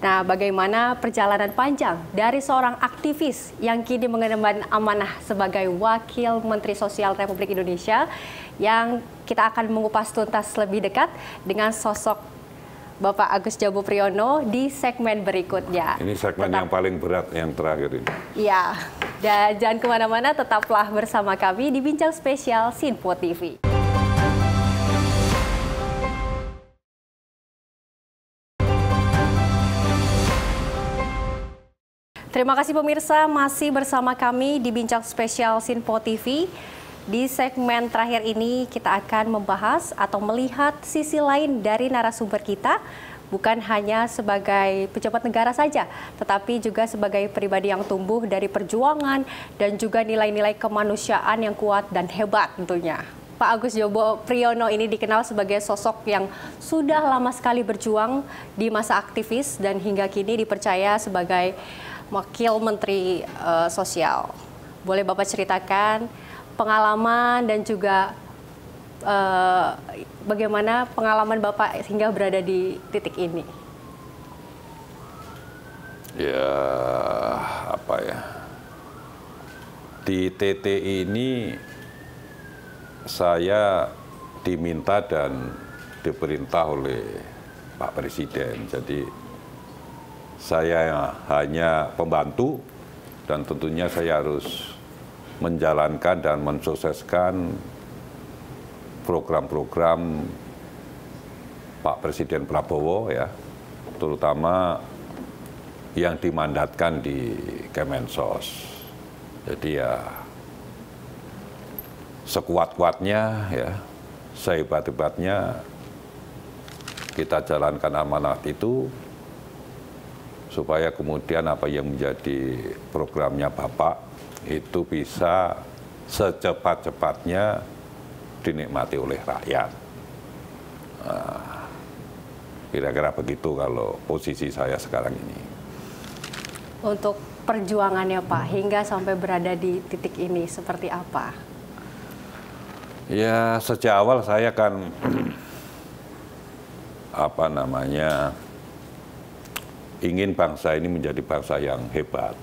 Nah, bagaimana perjalanan panjang dari seorang aktivis yang kini mengemban amanah sebagai Wakil Menteri Sosial Republik Indonesia, yang kita akan mengupas tuntas lebih dekat dengan sosok Bapak Agus Jabo Priyono di segmen berikutnya. Ini segmen yang paling berat yang terakhir ini. Iya, dan jangan kemana-mana, tetaplah bersama kami di Bincang Spesial Sinpo TV. Terima kasih pemirsa, masih bersama kami di Bincang Spesial Sinpo TV. Di segmen terakhir ini kita akan membahas atau melihat sisi lain dari narasumber kita, bukan hanya sebagai pejabat negara saja, tetapi juga sebagai pribadi yang tumbuh dari perjuangan dan juga nilai-nilai kemanusiaan yang kuat dan hebat tentunya. Pak Agus Jabo Priyono ini dikenal sebagai sosok yang sudah lama sekali berjuang di masa aktivis dan hingga kini dipercaya sebagai Wakil Menteri Sosial. Boleh Bapak ceritakan pengalaman dan juga bagaimana pengalaman Bapak hingga berada di titik ini? Ya, apa ya? Di titik ini saya diminta dan diperintah oleh Pak Presiden. Jadi saya hanya pembantu dan tentunya saya harus menjalankan dan mensukseskan program-program Pak Presiden Prabowo, ya, terutama yang dimandatkan di Kemensos. Jadi ya sekuat-kuatnya, ya, sehebat-hebatnya kita jalankan amanat itu, supaya kemudian apa yang menjadi programnya Bapak itu bisa secepat-cepatnya dinikmati oleh rakyat. Kira-kira begitu kalau posisi saya sekarang ini. Untuk perjuangannya Pak hingga sampai berada di titik ini seperti apa? Ya, sejak awal saya kan apa namanya, ingin bangsa ini menjadi bangsa yang hebat.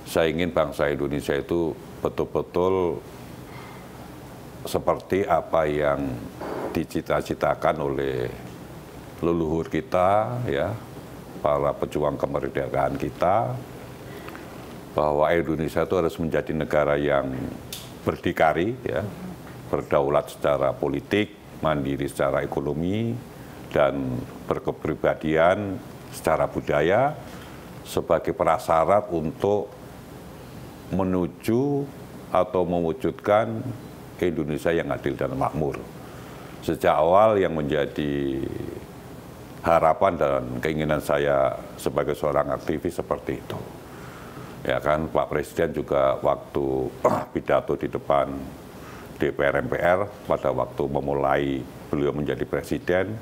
Saya ingin bangsa Indonesia itu betul-betul seperti apa yang dicita-citakan oleh leluhur kita, ya, para pejuang kemerdekaan kita, bahwa Indonesia itu harus menjadi negara yang berdikari, ya, berdaulat secara politik, mandiri secara ekonomi, dan berkepribadian secara budaya sebagai prasyarat untuk menuju atau mewujudkan Indonesia yang adil dan makmur. sejak awal yang menjadi harapan dan keinginan saya sebagai seorang aktivis seperti itu. Ya kan, Pak Presiden juga waktu pidato di depan DPR MPR pada waktu memulai beliau menjadi presiden,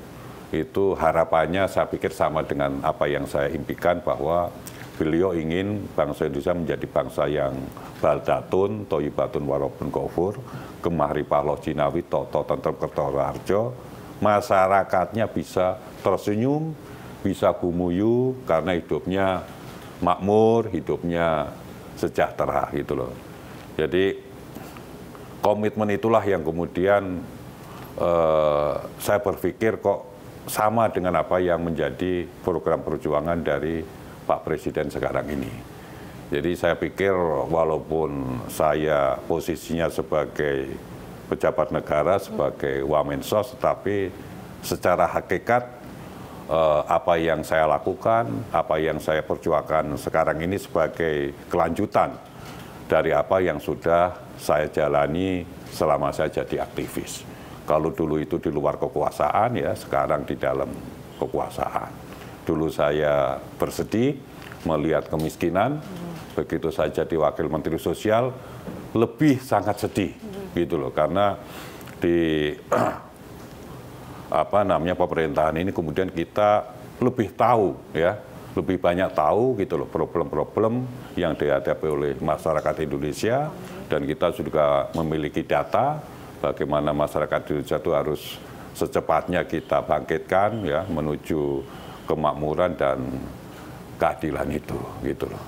itu harapannya saya pikir sama dengan apa yang saya impikan, bahwa beliau ingin bangsa Indonesia menjadi bangsa yang baldatun, toyibatun warobun gofur, gemah ripah loh jinawi, toto tentrem kertoro harjo, masyarakatnya bisa tersenyum, bisa gumuyu karena hidupnya makmur, hidupnya sejahtera gitu loh. Jadi komitmen itulah yang kemudian saya berpikir kok sama dengan apa yang menjadi program perjuangan dari Pak Presiden sekarang ini. Jadi saya pikir walaupun saya posisinya sebagai pejabat negara, sebagai Wamensos, tetapi secara hakikat apa yang saya lakukan, apa yang saya perjuangkan sekarang ini sebagai kelanjutan dari apa yang sudah saya jalani selama saya jadi aktivis. Kalau dulu itu di luar kekuasaan, ya sekarang di dalam kekuasaan. Dulu saya bersedih melihat kemiskinan, begitu saya jadi Wakil Menteri Sosial, lebih sangat sedih gitu loh, karena di pemerintahan ini kemudian kita lebih tahu, ya, lebih banyak tahu gitu loh problem-problem yang dihadapi oleh masyarakat Indonesia, dan kita juga memiliki data bagaimana masyarakat Indonesia itu harus secepatnya kita bangkitkan, ya, menuju kemakmuran dan keadilan itu gitu loh.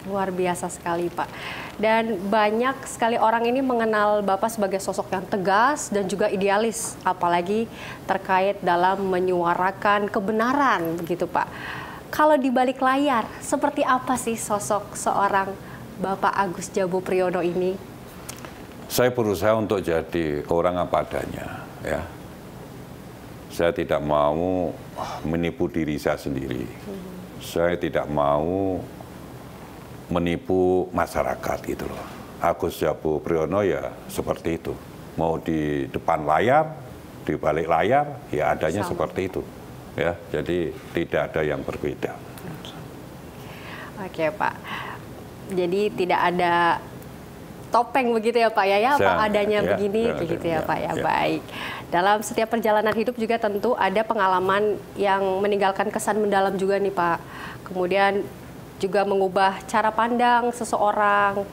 Luar biasa sekali, Pak. Dan banyak sekali orang ini mengenal Bapak sebagai sosok yang tegas dan juga idealis, apalagi terkait dalam menyuarakan kebenaran, begitu Pak. Kalau di balik layar, seperti apa sih sosok seorang Bapak Agus Djabo Priyono ini? Saya berusaha untuk jadi orang apa adanya, ya. Saya tidak mau menipu diri saya sendiri. Saya tidak mau menipu masyarakat gitu loh. Agus Djabo Priyono ya seperti itu. Mau di depan layar, di balik layar, ya adanya seperti itu. Ya, jadi tidak ada yang berbeda. Oke, Pak. Jadi tidak ada topeng begitu ya Pak ya, apa adanya begini begitu ya Pak ya. Baik. Dalam setiap perjalanan hidup juga tentu ada pengalaman yang meninggalkan kesan mendalam juga nih Pak. Kemudian juga mengubah cara pandang seseorang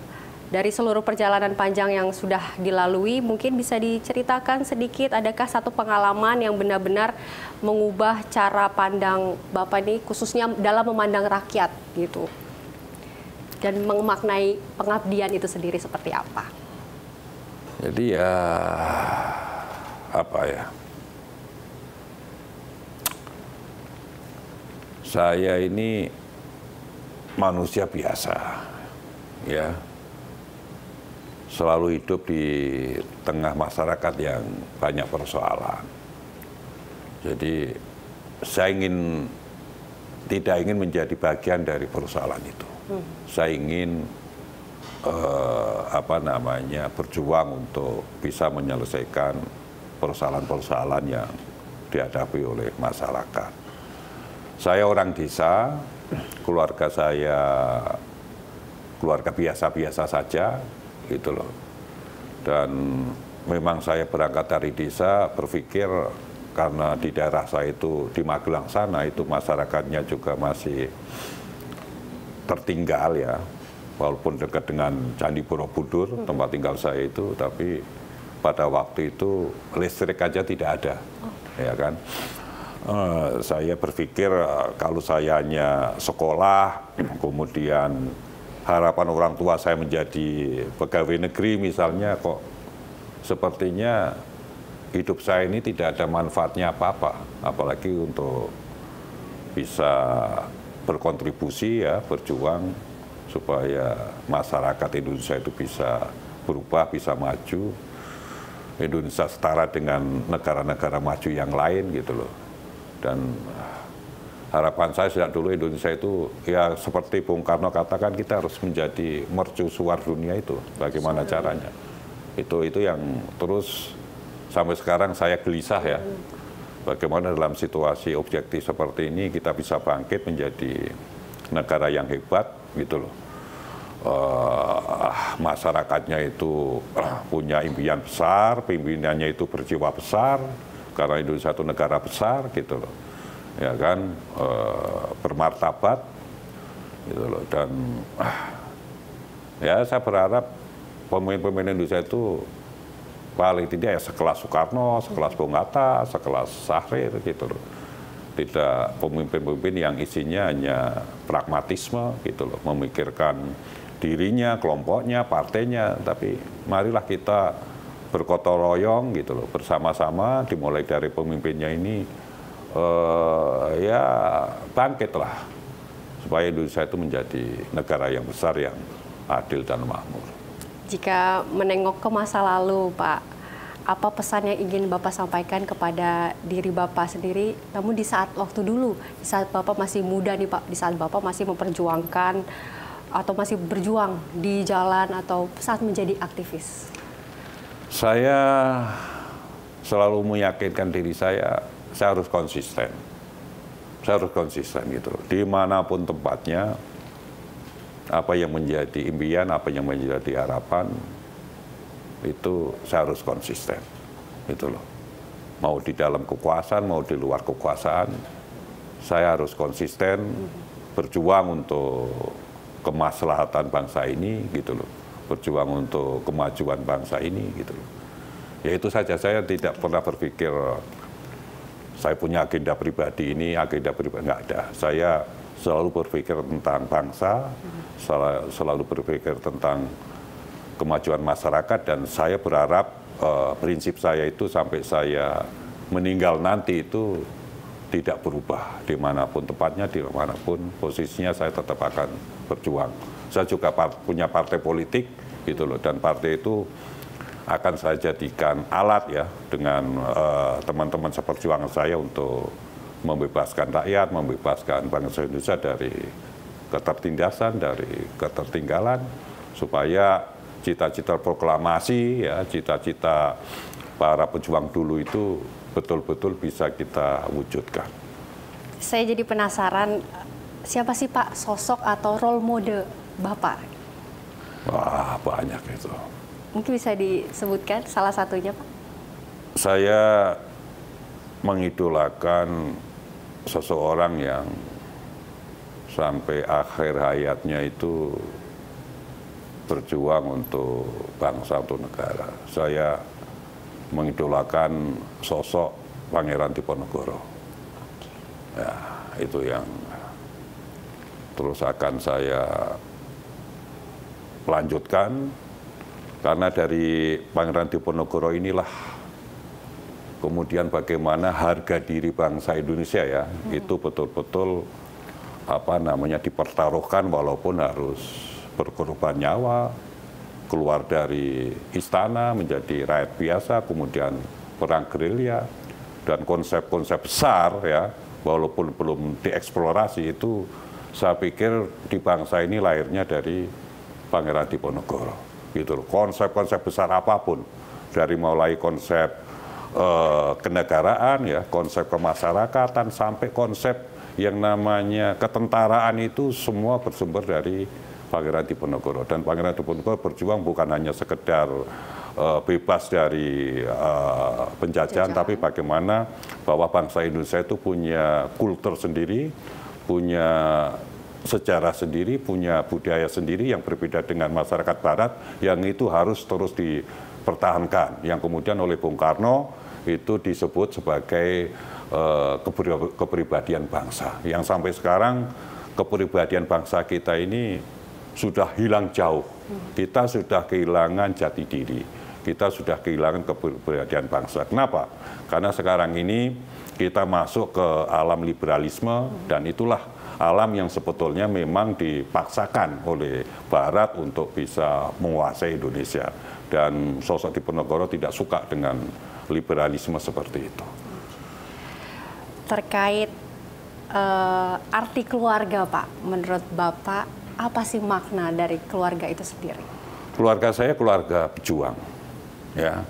dari seluruh perjalanan panjang yang sudah dilalui. Mungkin bisa diceritakan sedikit, adakah satu pengalaman yang benar-benar mengubah cara pandang Bapak ini, khususnya dalam memandang rakyat gitu, dan memaknai pengabdian itu sendiri seperti apa? Jadi ya, apa ya, saya ini manusia biasa, ya, selalu hidup di tengah masyarakat yang banyak persoalan. Jadi saya tidak ingin menjadi bagian dari persoalan itu. Saya ingin berjuang untuk bisa menyelesaikan persoalan-persoalan yang dihadapi oleh masyarakat. Saya orang desa, keluarga saya keluarga biasa-biasa saja gitu loh. Dan memang saya berangkat dari desa berpikir karena di daerah saya itu di Magelang sana itu masyarakatnya juga masih tertinggal ya, walaupun dekat dengan Candi Borobudur tempat tinggal saya itu, tapi pada waktu itu listrik aja tidak ada, ya kan. Saya berpikir kalau saya hanya sekolah, kemudian harapan orang tua saya menjadi pegawai negeri misalnya, kok sepertinya hidup saya ini tidak ada manfaatnya apa-apa, apalagi untuk bisa berkontribusi ya, berjuang supaya masyarakat Indonesia itu bisa berubah, bisa maju. Indonesia setara dengan negara-negara maju yang lain gitu loh. Dan harapan saya sejak dulu Indonesia itu ya seperti Bung Karno katakan, kita harus menjadi mercusuar dunia itu. Bagaimana caranya? Itu yang terus sampai sekarang saya gelisah ya. Bagaimana dalam situasi objektif seperti ini kita bisa bangkit menjadi negara yang hebat gitu loh. Masyarakatnya itu punya impian besar, pimpinannya itu berjiwa besar, karena Indonesia itu negara besar gitu loh. Ya kan, bermartabat gitu loh. Dan ya saya berharap pemimpin-pemimpin Indonesia itu paling tidak ya sekelas Soekarno, sekelas Bung Hatta, sekelas Syahrir gitu loh. Tidak pemimpin-pemimpin yang isinya hanya pragmatisme gitu loh, memikirkan dirinya, kelompoknya, partainya, tapi marilah kita bergotong royong gitu loh, bersama-sama dimulai dari pemimpinnya ini ya bangkitlah supaya Indonesia itu menjadi negara yang besar yang adil dan makmur. Jika menengok ke masa lalu, Pak, apa pesan yang ingin Bapak sampaikan kepada diri Bapak sendiri, namun di saat waktu dulu, di saat Bapak masih muda nih Pak, di saat Bapak masih memperjuangkan atau masih berjuang di jalan atau saat menjadi aktivis? Saya selalu meyakinkan diri saya harus konsisten. Saya harus konsisten gitu. Dimanapun tempatnya, apa yang menjadi impian, apa yang menjadi harapan, itu saya harus konsisten. Gitu loh. Mau di dalam kekuasaan, mau di luar kekuasaan, saya harus konsisten berjuang untuk kemaslahatan bangsa ini gitu loh, berjuang untuk kemajuan bangsa ini gitu loh. Ya itu saja, saya tidak pernah berpikir saya punya agenda pribadi ini, agenda pribadi nggak ada. Saya selalu berpikir tentang bangsa, selalu berpikir tentang kemajuan masyarakat, dan saya berharap prinsip saya itu sampai saya meninggal nanti itu tidak berubah, dimanapun tempatnya, dimanapun posisinya, saya tetap akan berjuang. Saya juga punya partai politik gitu loh, dan partai itu akan saya jadikan alat ya dengan teman-teman seperjuangan saya untuk membebaskan rakyat, membebaskan bangsa Indonesia dari ketertindasan, dari ketertinggalan, supaya cita-cita proklamasi ya, cita-cita para pejuang dulu itu betul-betul bisa kita wujudkan. Saya jadi penasaran, siapa sih Pak sosok atau role model Bapak? Wah, banyak itu. Mungkin bisa disebutkan salah satunya, Pak? Saya mengidolakan seseorang yang sampai akhir hayatnya itu berjuang untuk bangsa, untuk negara. Saya mengidolakan sosok Pangeran Diponegoro. Ya, itu yang terus akan saya lanjutkan, karena dari Pangeran Diponegoro inilah kemudian bagaimana harga diri bangsa Indonesia ya, itu betul-betul dipertaruhkan walaupun harus berkorban nyawa, keluar dari istana menjadi rakyat biasa, kemudian perang gerilya, dan konsep-konsep besar ya, walaupun belum dieksplorasi, itu saya pikir di bangsa ini lahirnya dari Pangeran Diponegoro. Gitu. Konsep-konsep besar apapun, dari mulai konsep kenegaraan ya, konsep kemasyarakatan, sampai konsep yang namanya ketentaraan, itu semua bersumber dari Pangeran Diponegoro. Dan Pangeran Diponegoro berjuang bukan hanya sekedar bebas dari penjajahan, tapi bagaimana bahwa bangsa Indonesia itu punya kultur sendiri, punya sejarah sendiri, punya budaya sendiri yang berbeda dengan masyarakat Barat, yang itu harus terus dipertahankan. Yang kemudian oleh Bung Karno itu disebut sebagai kepribadian bangsa. Yang sampai sekarang kepribadian bangsa kita ini sudah hilang jauh. Kita sudah kehilangan jati diri. Kita sudah kehilangan kepribadian bangsa. Kenapa? Karena sekarang ini kita masuk ke alam liberalisme, dan itulah alam yang sebetulnya memang dipaksakan oleh Barat untuk bisa menguasai Indonesia. Dan sosok Diponegoro tidak suka dengan liberalisme seperti itu. Terkait arti keluarga, Pak, menurut Bapak, apa sih makna dari keluarga itu sendiri? Keluarga saya keluarga pejuang, ya.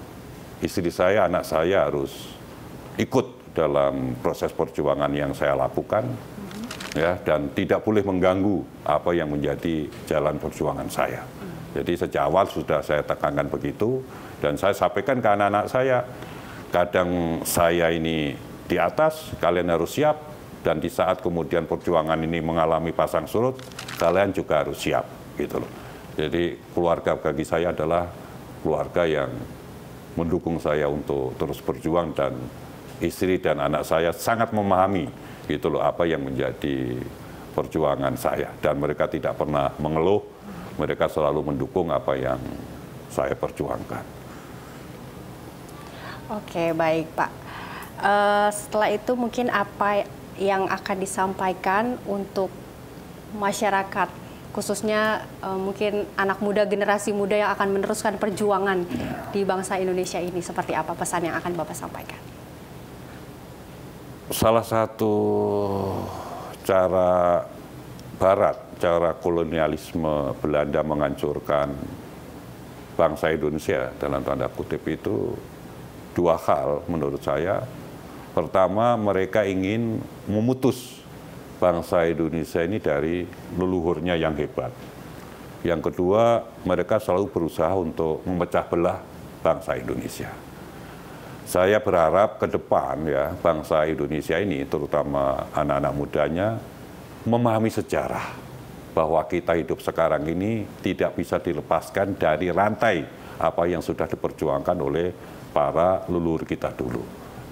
istri saya, anak saya harus ikut dalam proses perjuangan yang saya lakukan, ya, dan tidak boleh mengganggu apa yang menjadi jalan perjuangan saya. Jadi sejak awal sudah saya tekankan begitu, dan saya sampaikan ke anak-anak saya, kadang saya ini di atas, kalian harus siap, dan di saat kemudian perjuangan ini mengalami pasang surut, kalian juga harus siap, gitu loh. Jadi keluarga bagi saya adalah keluarga yang mendukung saya untuk terus berjuang, dan istri dan anak saya sangat memahami, gitu loh, apa yang menjadi perjuangan saya, dan mereka tidak pernah mengeluh, mereka selalu mendukung apa yang saya perjuangkan. Oke, baik Pak. Setelah itu mungkin apa yang akan disampaikan untuk masyarakat, khususnya mungkin anak muda, generasi muda yang akan meneruskan perjuangan di bangsa Indonesia ini, seperti apa pesan yang akan Bapak sampaikan? Salah satu cara Barat, cara kolonialisme Belanda menghancurkan bangsa Indonesia dalam tanda kutip itu dua hal menurut saya. Pertama, mereka ingin memutus bangsa Indonesia ini dari leluhurnya yang hebat. Yang kedua, mereka selalu berusaha untuk memecah belah bangsa Indonesia. Saya berharap ke depan ya, bangsa Indonesia ini, terutama anak-anak mudanya, memahami sejarah bahwa kita hidup sekarang ini tidak bisa dilepaskan dari rantai apa yang sudah diperjuangkan oleh para leluhur kita dulu.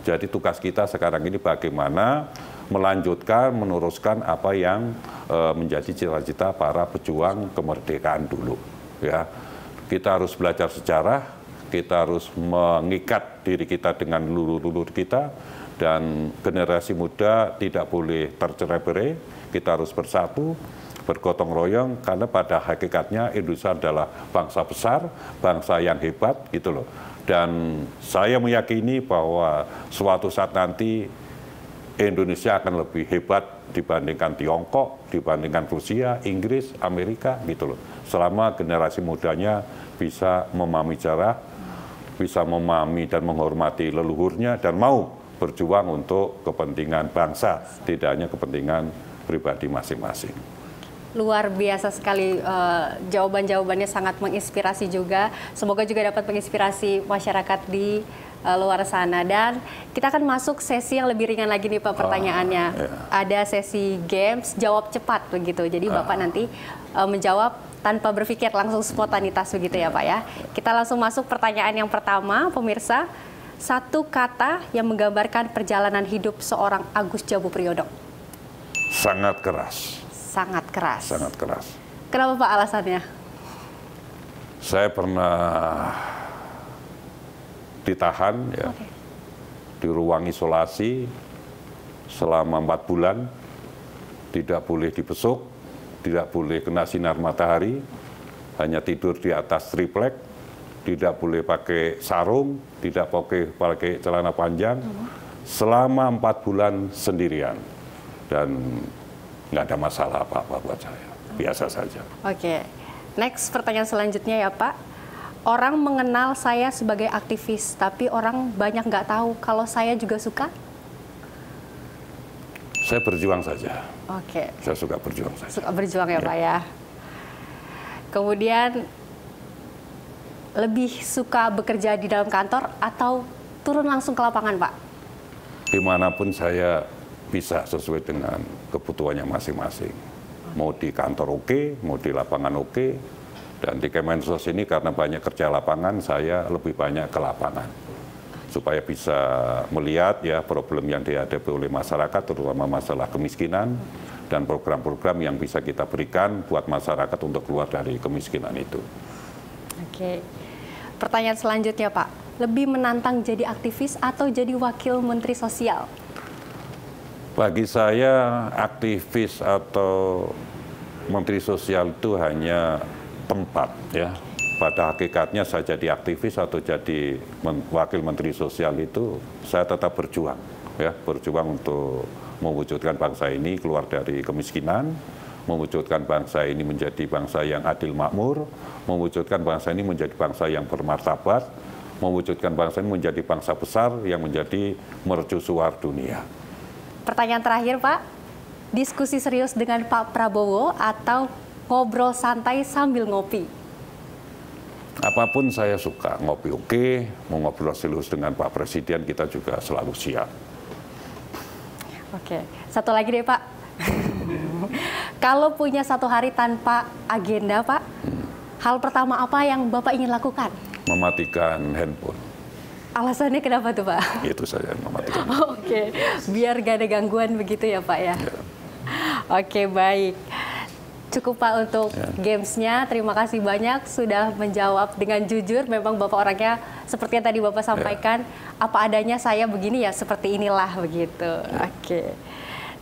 Jadi tugas kita sekarang ini bagaimana melanjutkan, meneruskan apa yang menjadi cita-cita para pejuang kemerdekaan dulu. Ya, kita harus belajar sejarah, kita harus mengikat diri kita dengan leluhur-leluhur kita, dan generasi muda tidak boleh tercerai-berai. Kita harus bersatu, bergotong royong, karena pada hakikatnya Indonesia adalah bangsa besar, bangsa yang hebat, gitu loh. Dan saya meyakini bahwa suatu saat nanti Indonesia akan lebih hebat dibandingkan Tiongkok, dibandingkan Rusia, Inggris, Amerika, gitu loh. Selama generasi mudanya bisa memahami sejarah, bisa memahami dan menghormati leluhurnya, dan mau berjuang untuk kepentingan bangsa, tidak hanya kepentingan pribadi masing-masing. Luar biasa sekali, jawaban-jawabannya sangat menginspirasi juga. Semoga juga dapat menginspirasi masyarakat di luar sana. Dan kita akan masuk sesi yang lebih ringan lagi nih Pak pertanyaannya. Ada sesi games jawab cepat begitu. Jadi Bapak nanti menjawab tanpa berpikir, langsung spontanitas begitu ya Pak ya. Kita langsung masuk pertanyaan yang pertama, pemirsa. Satu kata yang menggambarkan perjalanan hidup seorang Agus Djambu Priyodo. Sangat keras. Sangat keras. Sangat keras. Kenapa Pak alasannya? Saya pernah ditahan ya, di ruang isolasi selama 4 bulan, tidak boleh dibesuk, tidak boleh kena sinar matahari, hanya tidur di atas triplek, tidak boleh pakai sarung, tidak pakai celana panjang, selama 4 bulan sendirian. Dan nggak ada masalah apa-apa buat saya, biasa saja. Oke, next pertanyaan selanjutnya ya Pak. Orang mengenal saya sebagai aktivis, tapi orang banyak nggak tahu kalau saya juga suka? Saya berjuang saja. Oke. Saya suka berjuang saja. Suka berjuang ya Pak ya. Kemudian, lebih suka bekerja di dalam kantor atau turun langsung ke lapangan Pak? Dimanapun saya bisa sesuai dengan kebutuhannya masing-masing. Mau di kantor oke, mau di lapangan oke. Dan di Kemensos ini karena banyak kerja lapangan, saya lebih banyak ke lapangan. Supaya bisa melihat ya problem yang dihadapi oleh masyarakat, terutama masalah kemiskinan, dan program-program yang bisa kita berikan buat masyarakat untuk keluar dari kemiskinan itu. Oke. Pertanyaan selanjutnya Pak, lebih menantang jadi aktivis atau jadi wakil Menteri Sosial? Bagi saya, aktivis atau Menteri Sosial itu hanya tempat ya. Pada hakikatnya saya jadi aktivis atau jadi wakil Menteri Sosial itu, saya tetap berjuang ya, berjuang untuk mewujudkan bangsa ini keluar dari kemiskinan, mewujudkan bangsa ini menjadi bangsa yang adil makmur, mewujudkan bangsa ini menjadi bangsa yang bermartabat, mewujudkan bangsa ini menjadi bangsa besar yang menjadi mercusuar dunia. Pertanyaan terakhir, Pak. Diskusi serius dengan Pak Prabowo atau ngobrol santai sambil ngopi? Apapun saya suka, ngopi oke, mau ngobrol serius dengan Pak Presiden kita juga selalu siap. Oke, satu lagi deh Pak. Kalau punya satu hari tanpa agenda Pak, hal pertama apa yang Bapak ingin lakukan? Mematikan handphone. Alasannya kenapa tuh Pak? Itu saja, mematikan. Oke, biar gak ada gangguan begitu ya Pak ya? Ya. Oke, baik. Cukup Pak untuk gamesnya. Terima kasih banyak sudah menjawab dengan jujur. Memang Bapak orangnya seperti yang tadi Bapak sampaikan, apa adanya saya begini ya seperti inilah begitu. Oke.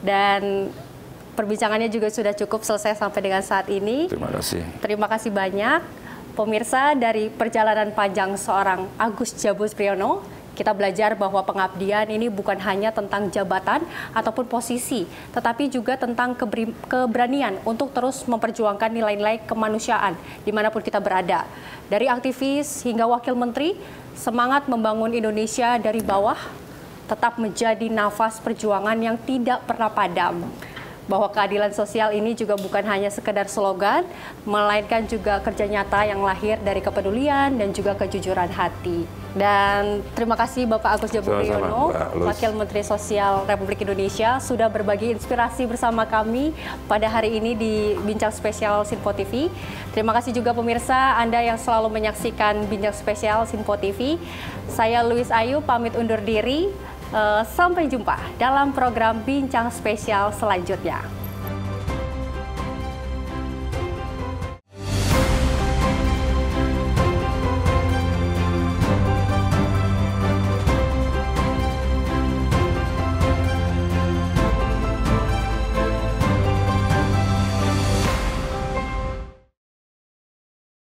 Dan perbincangannya juga sudah cukup selesai sampai dengan saat ini. Terima kasih. Terima kasih banyak. Pemirsa, dari perjalanan panjang seorang Agus Jabus Priyono, kita belajar bahwa pengabdian ini bukan hanya tentang jabatan ataupun posisi, tetapi juga tentang keberanian untuk terus memperjuangkan nilai-nilai kemanusiaan dimanapun kita berada. Dari aktivis hingga wakil menteri, semangat membangun Indonesia dari bawah tetap menjadi nafas perjuangan yang tidak pernah padam. Bahwa keadilan sosial ini juga bukan hanya sekedar slogan, melainkan juga kerja nyata yang lahir dari kepedulian dan juga kejujuran hati. Dan terima kasih Bapak Agus Jabus Priyono, Wakil Menteri Sosial Republik Indonesia, sudah berbagi inspirasi bersama kami pada hari ini di Bincang Spesial Sinpo TV. Terima kasih juga pemirsa Anda yang selalu menyaksikan Bincang Spesial Sinpo TV. Saya Louis Ayu pamit undur diri. Sampai jumpa dalam program Bincang Spesial selanjutnya.